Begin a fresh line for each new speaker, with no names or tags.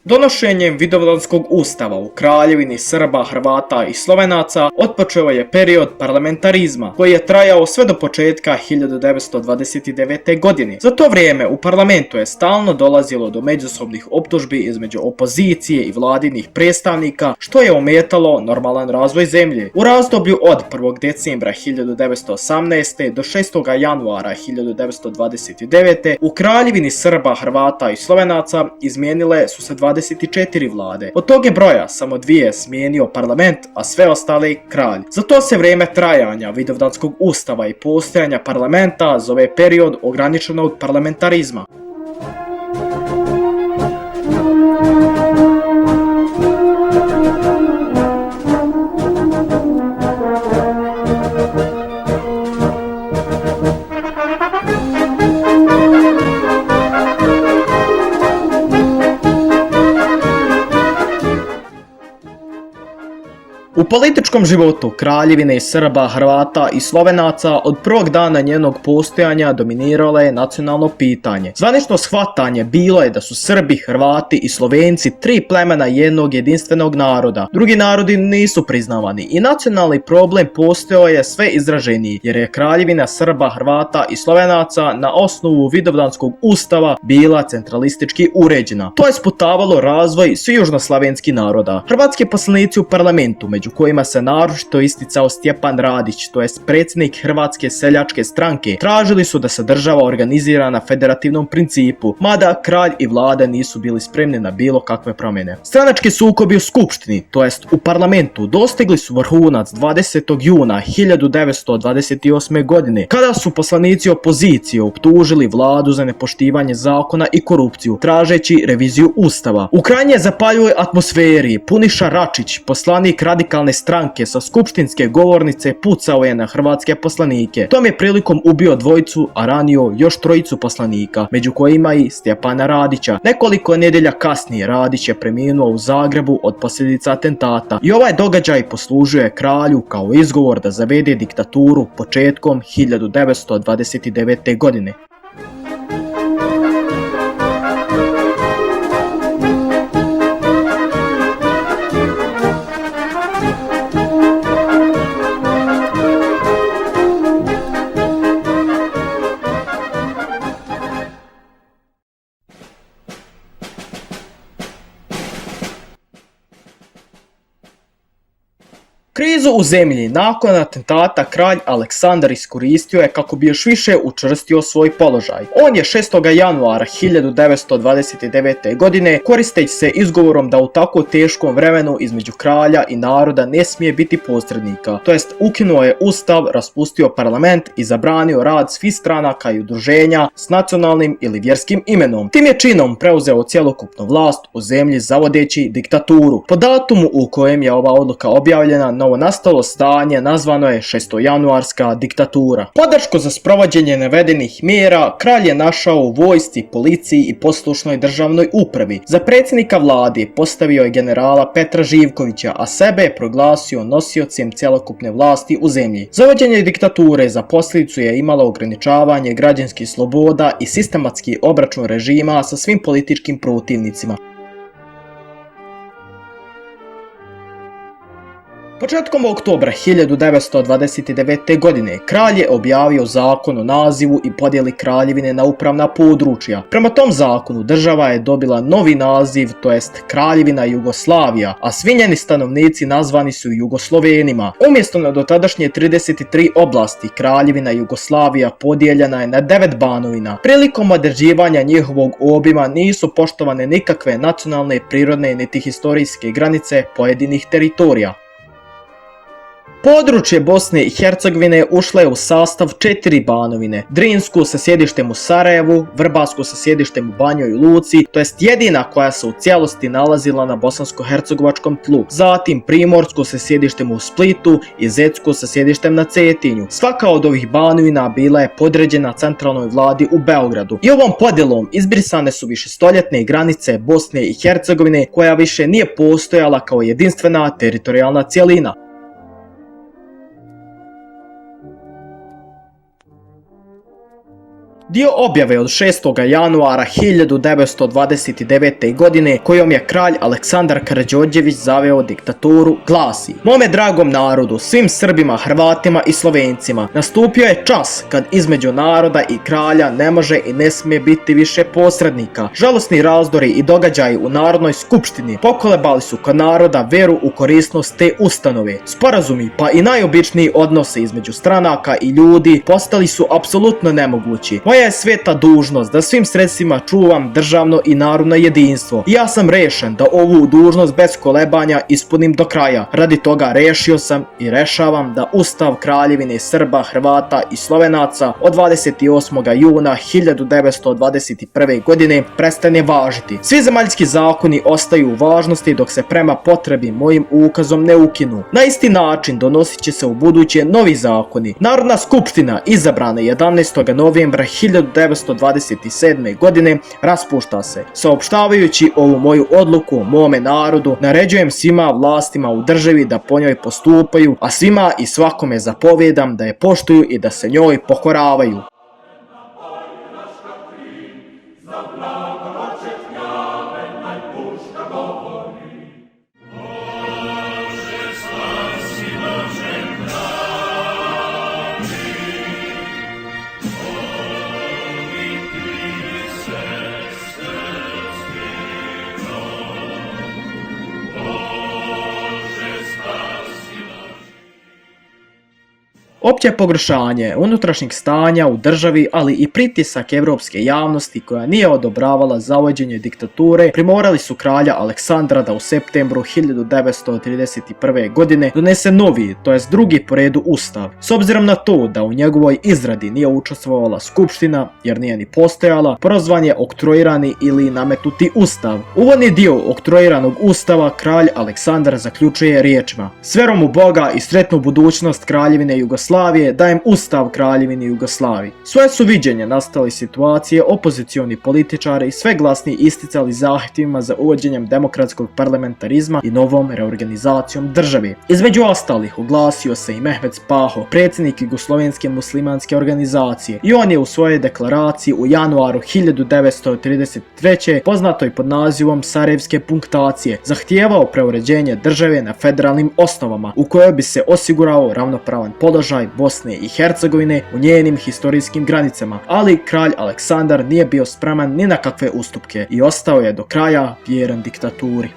Donošenjem Vidovdanskog ustava u Kraljevini Srba, Hrvata i Slovenaca otpočeo je period parlamentarizma koji je trajao sve do početka 1929. godine. Za to vrijeme u parlamentu je stalno dolazilo do međusobnih optužbi između opozicije i vladinih predstavnika, što je ometalo normalan razvoj zemlje. U razdoblju od 1. decembra 1918. do 6. januara 1929. u Kraljevini Srba, Hrvata i Slovenaca izmijenile su se 24 vlade. Od tog je broja samo 2 smijenio parlament, a sve ostale kralj. Za to se vrijeme trajanja Vidovdanskog ustava i postojanja parlamenta zove period ograničenog parlamentarizma. U političkom životu Kraljevine Srba, Hrvata i Slovenaca od prvog dana njenog postojanja dominiralo je nacionalno pitanje. Zvanično shvatanje bilo je da su Srbi, Hrvati i Slovenci 3 plemena jednog jedinstvenog naroda. Drugi narodi nisu priznavani i nacionalni problem postojao je sve izraženiji, jer je Kraljevina Srba, Hrvata i Slovenaca na osnovu Vidovdanskog ustava bila centralistički uređena. To je sputavalo razvoj svih južnoslavenskih naroda. Hrvatski poslanici u parlamentu, među kojima se naročito isticao Stjepan Radić, to jest predsjednik Hrvatske seljačke stranke, tražili su da se država organizira na federativnom principu, mada kralj i vlada nisu bili spremni na bilo kakve promjene. Stranački sukobi u skupštini, to jest u parlamentu, dostigli su vrhunac 20. juna 1928. godine, kada su poslanici opozicije optužili vladu za nepoštivanje zakona i korupciju, tražeći reviziju ustava. U krajnje zapaljivoj atmosferi Puniša Račić, poslanik radikalne stranke sa skupštinske govornice, pucao je na hrvatske poslanike. Tom je prilikom ubio 2, a ranio još 3 poslanika, među kojima i Stjepana Radića. Nekoliko nedjelja kasnije Radić je preminuo u Zagrebu od posljedica atentata i ovaj događaj poslužuje kralju kao izgovor da zavede diktaturu početkom 1929. godine. Krizu u zemlji nakon atentata kralj Aleksandar iskoristio je kako bi još više učvrstio svoj položaj. On je 6. januara 1929. godine, koristeći se izgovorom da u tako teškom vremenu između kralja i naroda ne smije biti posrednika, to jest ukinuo je ustav, raspustio parlament i zabranio rad svih stranaka i udruženja s nacionalnim ili vjerskim imenom. Tim je činom preuzeo cjelokupnu vlast u zemlji zavodeći diktaturu. Po datumu u kojem je ova odluka objavljena, novonastalo stanje nazvano je šestojanuarska diktatura. Podršku za sprovođenje navedenih mjera kralj je našao u vojsci, policiji i poslušnoj državnoj upravi. Za predsjednika vlade postavio je generala Petra Živkovića, a sebe je proglasio nosiocem cjelokupne vlasti u zemlji. Zavođenje diktature za posljedicu je imalo ograničavanje građanskih sloboda i sistematski obračun režima sa svim političkim protivnicima. Početkom oktobra 1929. godine kralj je objavio zakon o nazivu i podjeli kraljevine na upravna područja. Prema tom zakonu država je dobila novi naziv, to jest Kraljevina Jugoslavija, a svi njeni stanovnici nazvani su Jugoslovenima. Umjesto na dotadašnje 33 oblasti, Kraljevina Jugoslavija podijeljena je na 9 banovina. Prilikom određivanja njihovog obima nisu poštovane nikakve nacionalne, prirodne niti historijske granice pojedinih teritorija. Područje Bosne i Hercegovine ušlo je u sastav 4 banovine: Drinsku sa sjedištem u Sarajevu, Vrbasku sa sjedištem u Banjoj Luci, to jest jedina koja se u cijelosti nalazila na bosansko-hercegovačkom tlu, zatim Primorsku sa sjedištem u Splitu i Zetsku sa sjedištem na Cetinju. Svaka od ovih banovina bila je podređena centralnoj vladi u Beogradu i ovom podjelom izbrisane su višestoljetne granice Bosne i Hercegovine, koja više nije postojala kao jedinstvena teritorijalna cjelina. Dio objave od 6. januara 1929. godine kojom je kralj Aleksandar Karađorđević zaveo diktaturu glasi: Mome dragom narodu, svim Srbima, Hrvatima i Slovencima, nastupio je čas kad između naroda i kralja ne može i ne smije biti više posrednika. Žalosni razdori i događaji u Narodnoj skupštini pokolebali su kod naroda veru u korisnost te ustanove. Sporazumi pa i najobičniji odnose između stranaka i ljudi postali su apsolutno nemogući. Moja je sveta dužnost da svim sredstvima čuvam državno i narodno jedinstvo. I ja sam rešen da ovu dužnost bez kolebanja ispunim do kraja. Radi toga rešio sam i rešavam da Ustav Kraljevine Srba, Hrvata i Slovenaca od 28. juna 1921. godine prestane važiti. Svi zemaljski zakoni ostaju u važnosti dok se prema potrebi mojim ukazom ne ukinu. Na isti način donosit će se u buduće novi zakoni. Narodna skupština izabrana 11. novembra 1927. godine raspušta se. Saopštavajući ovu moju odluku mome narodu, naređujem svima vlastima u državi da po njoj postupaju, a svima i svakome zapovijedam da je poštuju i da se njoj pokoravaju. Opće pogoršanje unutrašnjeg stanja u državi, ali i pritisak evropske javnosti koja nije odobravala zavođenje diktature, primorali su kralja Aleksandra da u septembru 1931. godine donese novi, to jest drugi po redu ustav. S obzirom na to da u njegovoj izradi nije učestvovala skupština, jer nije ni postojala, prozvan je oktroirani ili nametnuti ustav. Uvodni dio oktroiranog ustava kralj Aleksandar zaključuje riječima: S verom u Boga i sretnu budućnost Kraljevine Jugoslavije dajem Ustav Kraljevini Jugoslaviji. Svoje su viđenje nastale situacije opozicioni političari sve glasnije isticali zahtjevima za uvođenjem demokratskog parlamentarizma i novom reorganizacijom države. Između ostalih oglasio se i Mehmet Spaho, predsjednik Jugoslovenske muslimanske organizacije, i on je u svojoj deklaraciji u januaru 1933. poznatoj pod nazivom Sarajevske punktacije zahtijevao preuređenje države na federalnim osnovama u kojoj bi se osigurao ravnopravan položaj Bosne i Hercegovine u njenim historijskim granicama, ali kralj Aleksandar nije bio spreman ni na kakve ustupke i ostao je do kraja vjeran diktaturi.